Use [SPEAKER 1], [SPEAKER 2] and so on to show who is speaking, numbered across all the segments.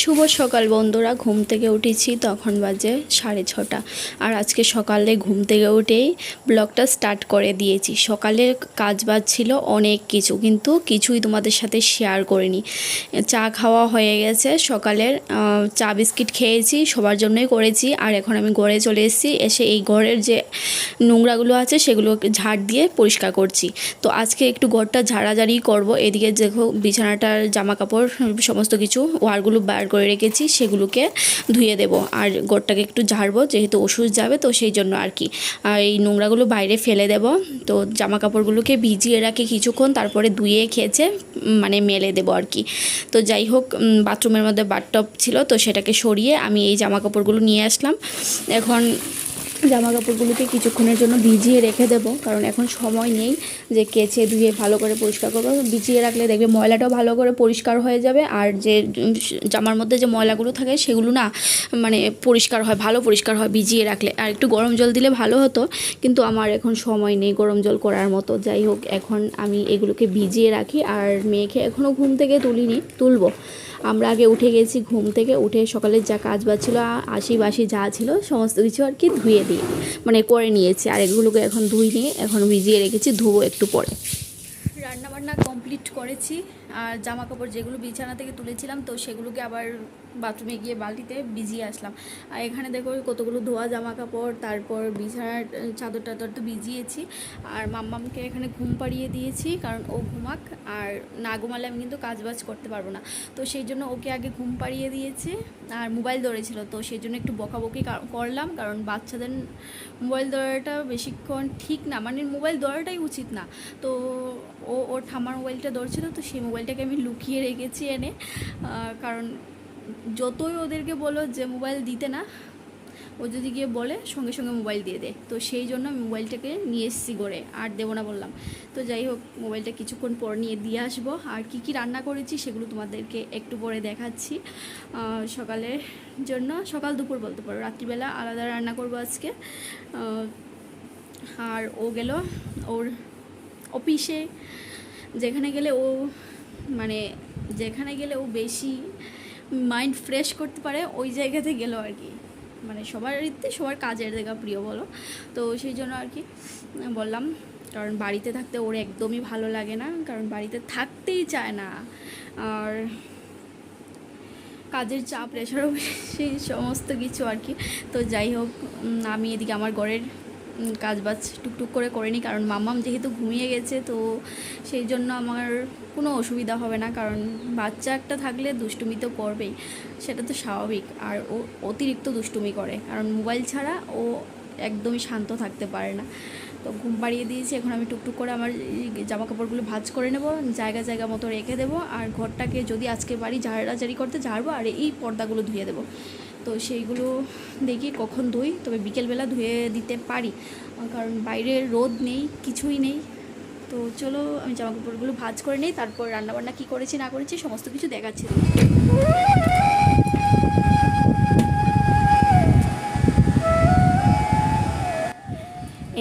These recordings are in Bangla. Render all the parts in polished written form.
[SPEAKER 1] শুভ সকাল বন্ধুরা। ঘুম থেকে উঠেছি, তখন বাজে 6:30। আর আজকে সকালে ঘুম থেকে উঠেই ব্লগটা স্টার্ট করে দিয়েছি। সকালে কাজবাজ ছিল অনেক কিছু, কিন্তু কিছুই তোমাদের সাথে শেয়ার করিনি। চা খাওয়া হয়ে গেছে, সকালের চা বিস্কিট খেয়েছি, সবার জন্যই করেছি। আর এখন আমি ঘরে চলে এসেছি, এসে এই ঘরের যে নোংরাগুলো আছে সেগুলো ঝাড় দিয়ে পরিষ্কার করছি। তো আজকে একটু ঘরটা ঝাড়াঝাড়ি করব। এদিকে দেখো বিছানাটার জামা কাপড় সমস্ত কিছু ওয়ারগুলো বার করে রেখেছি, সেগুলোকে ধুয়ে দেব। আর ঘরটাকে একটু ঝাড়বো, যেহেতু ওষুধ যাবে তো সেই জন্য আর কি। আর এই নোংরাগুলো বাইরে ফেলে দেব। তো জামা কাপড়গুলোকে ভিজিয়ে রাখি কিছুক্ষণ, তারপরে ধুয়ে খেয়েছে মানে মেলে দেব আর কি। তো যাই হোক, বাথরুমের মধ্যে বাথটব ছিল, তো সেটাকে সরিয়ে আমি এই জামা কাপড়গুলো নিয়ে আসলাম। এখন জামা কাপড়গুলোকে কিছুক্ষণের জন্য ভিজিয়ে রেখে দেবো, কারণ এখন সময় নেই যে কেচে ধুয়ে ভালো করে পরিষ্কার করবো। ভিজিয়ে রাখলে দেখবে ময়লাটাও ভালো করে পরিষ্কার হয়ে যাবে, আর যে জামার মধ্যে যে ময়লাগুলো থাকে সেগুলো না মানে পরিষ্কার হয়, ভালো পরিষ্কার হয় ভিজিয়ে রাখলে। আর একটু গরম জল দিলে ভালো হতো, কিন্তু আমার এখন সময় নেই গরম জল করার মতো। যাই হোক, এখন আমি এগুলোকে ভিজিয়ে রাখি। আর মেয়েকে এখনও ঘুম থেকে তুলবো। আমরা আগে উঠে গেছি, ঘুম থেকে উঠে সকালের যা কাজ বাজ ছিল, আশি বাসি যা ছিল সমস্ত কিছু আর কি ধুয়ে দিয়ে মানে করে নিয়েছি। আর এগুলোকে এখন ধুইনি, এখন ভিজিয়ে রেখেছি, ধুবো একটু পরে। রান্নাবান্না কমপ্লিট করেছি। আর জামা কাপড় যেগুলো বিছানা থেকে তুলেছিলাম, তো সেগুলোকে আবার বাথরুমে গিয়ে বালতিতে ভিজিয়ে আসলাম। আর এখানে দেখো কতগুলো ধোয়া জামা কাপড়, তারপর বিছানার চাদর টাদর তো ভিজিয়েছি। আর মাম্মামকে এখানে ঘুম পাড়িয়ে দিয়েছি, কারণ ও ঘুমাক। আর না ঘুমালে আমি কিন্তু কাজবাজ করতে পারবো না, তো সেই জন্য ওকে আগে ঘুম পাড়িয়ে দিয়েছি। আর মোবাইল ধরেছিল, তো সেই জন্য একটু বকাবকি করলাম, কারণ বাচ্চাদের মোবাইল ধরাটা বেশিক্ষণ ঠিক না, মানে মোবাইল ধরাটাই উচিত না। তো ওর ঠাম্মার মোবাইলটা ধরছিল, তো সেই মোবাইলটাকে আমি লুকিয়ে রেখেছি এনে। কারণ যতই ওদেরকে বলো যে মোবাইল দিতে না, ও যদি গিয়ে বলে সঙ্গে সঙ্গে মোবাইল দিয়ে দেয়। তো সেই জন্য আমি মোবাইলটাকে নিয়ে এসেছি গড়ে, আর দেবো না বললাম। তো যাই হোক, মোবাইলটা কিছুক্ষণ পর নিয়ে দিয়ে আসবো। আর কি কি রান্না করেছি সেগুলো তোমাদেরকে একটু পরে দেখাচ্ছি। সকালের জন্য সকাল দুপুর বলতে পারো, রাত্রিবেলা আলাদা রান্না করবো আজকে। আর ও গেল ওর অফিসে। যেখানে গেলে ও বেশি মাইন্ড ফ্রেশ করতে পারে, ওই জায়গাতে গেল আর কি। মানে সবার কাজের জায়গা প্রিয় বলো, তো সেই জন্য আর কি বললাম। কারণ বাড়িতে থাকতে ওর একদমই ভালো লাগে না, কারণ বাড়িতে থাকতেই চায় না। আর কাজের চাপ, প্রেশারও বেশি, সমস্ত কিছু আর কি। তো যাই হোক, আমি এদিকে আমার ঘরের কাজবাজ টুকটুক করে নিই, কারণ মাম্মাম যেহেতু ঘুমিয়ে গেছে, তো সেই জন্য আমার কোনো অসুবিধা হবে না। কারণ বাচ্চা একটা থাকলে দুষ্টুমি তো করবেই, সেটা তো স্বাভাবিক। আর ও অতিরিক্ত দুষ্টুমি করে, কারণ মোবাইল ছাড়া ও একদমই শান্ত থাকতে পারে না। তো ঘুম পাড়িয়ে দিয়েছি, এখন আমি টুকটুক করে আমার জামা কাপড়গুলো ভাঁজ করে নেব, জায়গা মতো রেখে দেবো। আর ঘরটাকে যদি আজকে বাড়ি ঝাড়াঝাড়ি করতে ঝাড়বো, আর এই পর্দাগুলো ধুয়ে দেবো। তো সেইগুলো দেখি কখন ধুই, তবে বিকেলবেলা ধুয়ে দিতে পারি, কারণ বাইরে রোদ নেই, কিছুই নেই। তো চলো আমি জামা কাপড়গুলো ভাঁজ করে নিই, তারপর রান্নাবান্না কী করেছি না করেছি সমস্ত কিছু দেখাচ্ছি।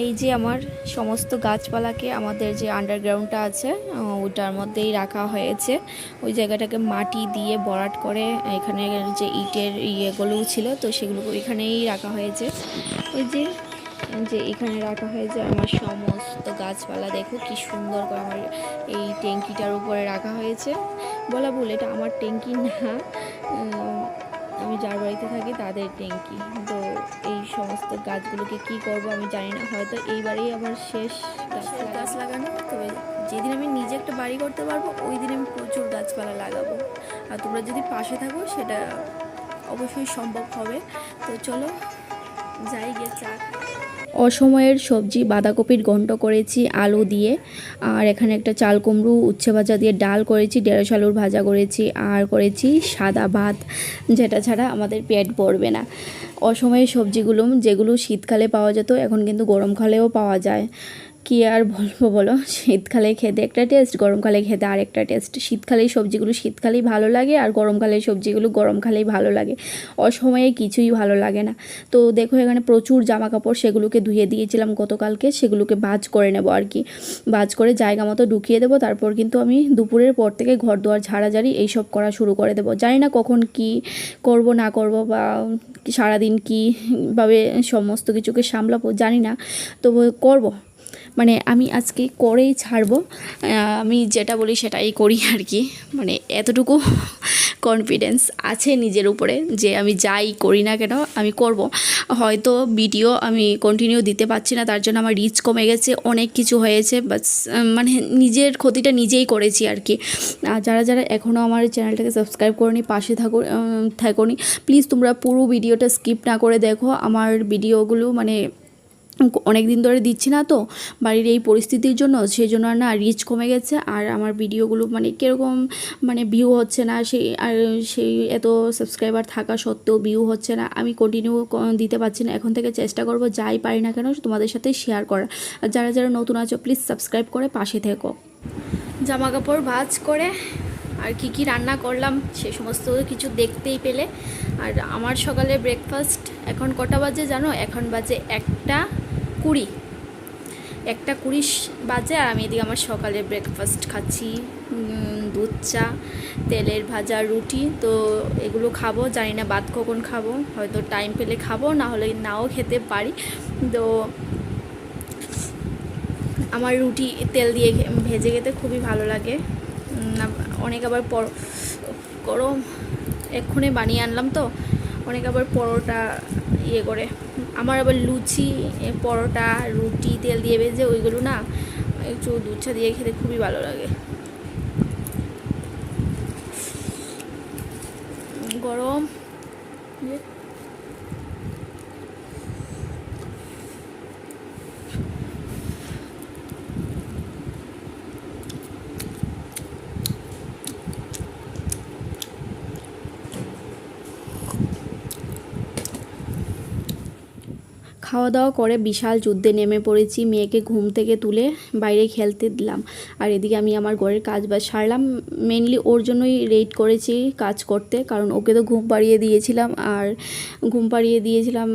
[SPEAKER 1] এই যে আমার সমস্ত গাছপালাকে আমাদের যে আন্ডারগ্রাউন্ডটা আছে ওটার মধ্যেই রাখা হয়েছে। ওই জায়গাটাকে মাটি দিয়ে ভরাট করে এখানে যে ইটের ইয়েগুলো ছিল, তো সেগুলো এখানেই রাখা হয়েছে। ওই যে এখানে রাখা হয়েছে আমার সমস্ত গাছপালা। দেখো কি সুন্দর করে আমার এই ট্যাঙ্কিটার উপরে রাখা হয়েছে। বলা ভুল, এটা আমার ট্যাঙ্কি না, আমি যার বাড়িতে থাকি তাদের ট্যাঙ্কি। তো এই সমস্ত গাছগুলোকে কি করব আমি জানি না, হয়তো এইবারেই আমার শেষ গাছ লাগানো। তবে যেদিন আমি নিজে একটা বাড়ি করতে পারবো ওই দিন আমি প্রচুর গাছপালা লাগাবো। আর তোমরা যদি পাশে থাকো সেটা অবশ্যই সম্ভব হবে। তো চলো যাই গিয়ে চা। অসময়ের সবজি বাঁধাকপির ঘন্ট করেছি আলু দিয়ে, আর এখানে একটা চাল কুমড়ো উচ্ছে ভাজা দিয়ে ডাল করেছি, ঢেঁড়স আলুর ভাজা করেছি, আর করেছি সাদা ভাত, যেটা ছাড়া আমাদের পেট ভরবে না। অসময়ের সবজিগুলো যেগুলো শীতকালে পাওয়া যেত এখন কিন্তু গরমকালেও পাওয়া যায়। কী আর বলবো বলো, শীতকালে খেতে একটা টেস্ট, গরমকালে খেতে আরেকটা টেস্ট। শীতকালেই সবজিগুলো শীতকালেই ভালো লাগে, আর গরমকালের সবজিগুলো গরমকালেই ভালো লাগে, অসময়ে কিছুই ভালো লাগে না। তো দেখো এখানে প্রচুর জামা কাপড়, সেগুলোকে ধুয়ে দিয়েছিলাম গতকালকে, সেগুলোকে ভাঁজ করে নেবো আর কি। ভাঁজ করে জায়গা মতো ঢুকিয়ে দেবো, তারপর কিন্তু আমি দুপুরের পর থেকে ঘর দুয়ার ঝাড়াঝাড়ি এইসব করা শুরু করে দেবো। জানি না কখন কি করব না করব, বা সারাদিন কীভাবে সমস্ত কিছুকে সামলাবো জানি না, তবু করব। মানে আমি আজকে করেই ছাড়বো, আমি যেটা বলি সেটাই করি আর কি। মানে এতটুকু কনফিডেন্স আছে নিজের উপরে যে আমি যাই করি না কেন আমি করব। হয়তো ভিডিও আমি কন্টিনিউ দিতে পারছি না, তার জন্য আমার রিচ কমে গেছে, অনেক কিছু হয়েছে, বাস মানে নিজের ক্ষতিটা নিজেই করেছি আর কি। আর যারা যারা এখনও আমার চ্যানেলটাকে সাবস্ক্রাইব করনি, পাশে থাকোনি, প্লিজ তোমরা পুরো ভিডিওটা স্কিপ না করে দেখো। আমার ভিডিওগুলো মানে অনেক দিন ধরে দিচ্ছি না তো বাড়ির এই পরিস্থিতির জন্য, সেই জন্য না রিচ কমে গেছে, আর আমার ভিডিওগুলো মানে কীরকম মানে ভিউ হচ্ছে না, সেই এত সাবস্ক্রাইবার থাকা সত্ত্বেও ভিউ হচ্ছে না। আমি কন্টিনিউ দিতে পারছি না, এখন থেকে চেষ্টা করব যাই পারি না কেন তোমাদের সাথে শেয়ার করার। আর যারা যারা নতুন আছো প্লিজ সাবস্ক্রাইব করে পাশে থেকো। জামা কাপড় ভাঁজ করে আর কি রান্না করলাম সে সমস্ত কিছু দেখতেই পেলে। আর আমার সকালে ব্রেকফাস্ট এখন কটা বাজে জানো? এখন বাজে 1:20 বাজে, আর আমি এদিকে আমার সকালে ব্রেকফাস্ট খাচ্ছি, দুধ চা, তেলের ভাজা রুটি। তো এগুলো খাবো, জানি না ভাত কখন খাবো, হয়তো টাইম পেলে খাবো, না হলে নাও খেতে পারি। তো আমার রুটি তেল দিয়ে ভেজে খেতে খুবই ভালো লাগে। অনেক আবার গরম এক্ষুনি বানিয়ে আনলাম তো, অনেক আবার পরোটা করে, আমার আবার লুচি, পরোটা, রুটি তেল দিয়ে ভেজে ওইগুলো না একটু দুধ চা দিয়ে খেতে খুবই ভালো লাগে। গরম খাওয়া দাওয়া করে বিশাল যুদ্ধে নেমে পড়েছি। মেয়েকে ঘুম থেকে তুলে বাইরে খেলতে দিলাম, আর এদিকে আমি আমার ঘরের কাজ বাজ সারলাম। মেনলি ওর জন্যই রেড করেছি কাজ করতে, কারণ ওকে তো ঘুম পাড়িয়ে দিয়েছিলাম, আর ঘুম পাড়িয়ে দিয়েছিলাম,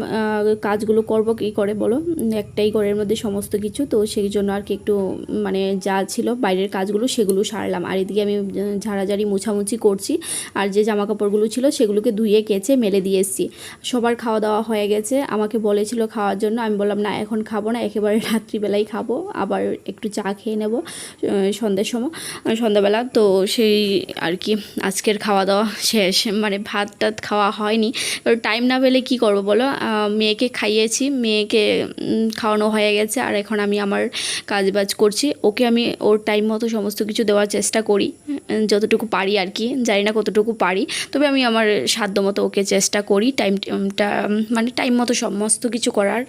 [SPEAKER 1] কাজগুলো করব কী করে বলো, একটাই ঘরের মধ্যে সমস্ত কিছু, তো সেই জন্য আর কি একটু মানে যা ছিল বাইরের কাজগুলো সেগুলো সারলাম। আর এদিকে আমি ঝাড়াঝাড়ি মুছামুছি করছি, আর যে জামা কাপড়গুলো ছিল সেগুলোকে ধুয়ে কেচে মেলে দিয়ে এসেছি। সবার খাওয়া দাওয়া হয়ে গেছে, আমাকে বলেছিল খাওয়ার জন্য, আমি বললাম না এখন খাবো না, একেবারে রাত্রিবেলাই খাবো, আবার একটু চা খেয়ে নেব সন্ধ্যাবেলা। তো সেই আর কি আজকের খাওয়া দাওয়া শেষ, মানে ভাত টাত খাওয়া হয়নি, টাইম না পেলে কি করব বলো। মেয়েকে খাইয়েছি, মেয়েকে খাওয়ানো হয়ে গেছে, আর এখন আমি আমার কাজবাজ করছি। ওকে আমি ওর টাইম মতো সমস্ত কিছু দেওয়ার চেষ্টা করি, যতটুকু পারি আর কি, জানি না কতটুকু পারি, তবে আমি আমার সাধ্য মতো ওকে চেষ্টা করি টাইমটা মানে টাইম মতো সমস্ত কিছু করার।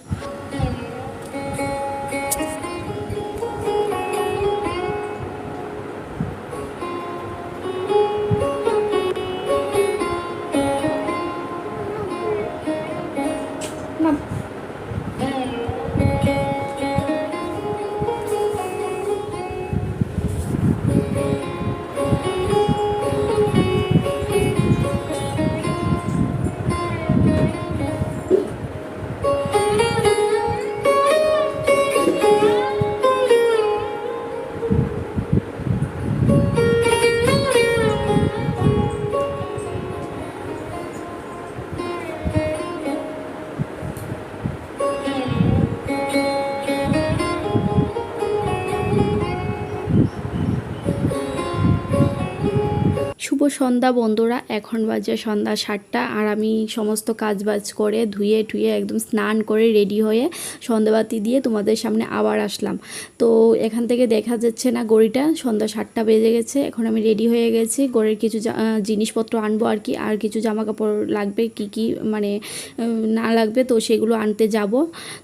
[SPEAKER 1] শুভ সন্ধ্যা বন্ধুরা, এখন বাজে সন্ধ্যা 7টা, আর আমি সমস্ত কাজবাজ করে ধুয়ে টুয়ে একদম স্নান করে রেডি হয়ে সন্ধ্যাবাতি দিয়ে তোমাদের সামনে আবার আসলাম। তো এখান থেকে দেখা যাচ্ছে না ঘড়িটা, সন্ধ্যা 7টা বেজে গেছে। এখন আমি রেডি হয়ে গেছি, ঘরের কিছু জিনিসপত্র আনবো আর কি, আর কিছু জামা কাপড় লাগবে, কি মানে না লাগবে, তো সেগুলো আনতে যাব।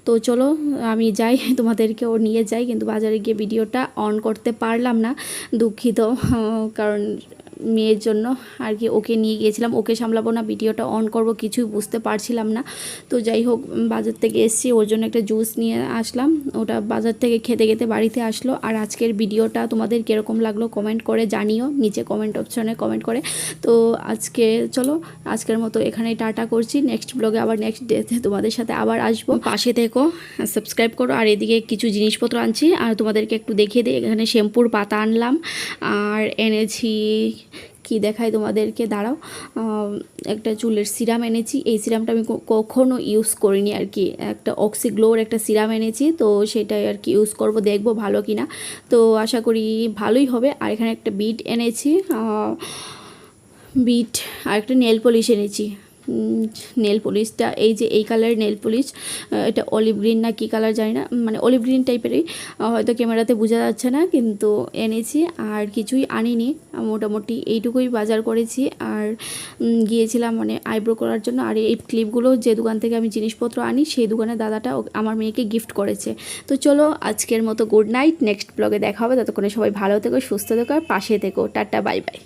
[SPEAKER 1] তো চলো আমি যাই, তোমাদেরকেও নিয়ে যাই, কিন্তু বাজারে গিয়ে ভিডিওটা অন করতে পারলাম না, দুঃখিত, কারণ মেয়ের জন্য আর কি ওকে নিয়ে গিয়েছিলাম। ওকে সামলাবো না ভিডিওটা অন করব কিছুই বুঝতে পারছিলাম না। তো যাই হোক বাজার থেকে এসেছি, ওর জন্য একটা জুস নিয়ে আসলাম, ওটা বাজার থেকে খেতে খেতে বাড়িতে আসলো। আর আজকের ভিডিওটা তোমাদের কীরকম লাগলো কমেন্ট করে জানিও, নিচে কমেন্ট অপশনে কমেন্ট করে। তো আজকে চলো আজকের মতো এখানেই টাটা করছি, নেক্সট ব্লগে আবার নেক্সট ডেতে তোমাদের সাথে আবার আসবো। পাশে থেকো, সাবস্ক্রাইব করো। আর এদিকে কিছু জিনিসপত্র আনছি আর তোমাদেরকে একটু দেখিয়ে দিই। এখানে শ্যাম্পুর পাতা আনলাম আর এনেছি কি দেখাই তোমাদেরকে, দাঁড়াও, একটা চুলের সিরাম এনেছি। এই সিরামটা আমি কখনো ইউজ করিনি আর কি, একটা অক্সিগ্লোর একটা সিরাম এনেছি, তো সেটাই আর কি ইউজ করব, দেখবো ভালো কিনা। তো আশা করি ভালোই হবে। আর এখানে একটা বিট এনেছি, বিট আর একটা নেল পলিশ এনেছি। নেল পলিশটা এই যে এই কালারের নেল পলিশ, এটা অলিভ গ্রিন না কী কালার জানি না, মানে অলিভ গ্রিন টাইপেরই, হয়তো ক্যামেরাতে বোঝা যাচ্ছে না, কিন্তু এনেছি। আর কিছুই আনিনি, মোটামুটি এইটুকুই বাজার করেছি। আর গিয়েছিলাম মানে আইব্রো করার জন্য। আর এই ক্লিপগুলো যে দোকান থেকে আমি জিনিসপত্র আনি সেই দোকানের দাদাটা আমার মেয়েকে গিফট করেছে। তো চলো আজকের মতো গুড নাইট, নেক্সট ব্লগে দেখা হবে। ততক্ষণে সবাই ভালো থেকো, সুস্থ থেকো আর পাশে থেকো। Tata bye bye.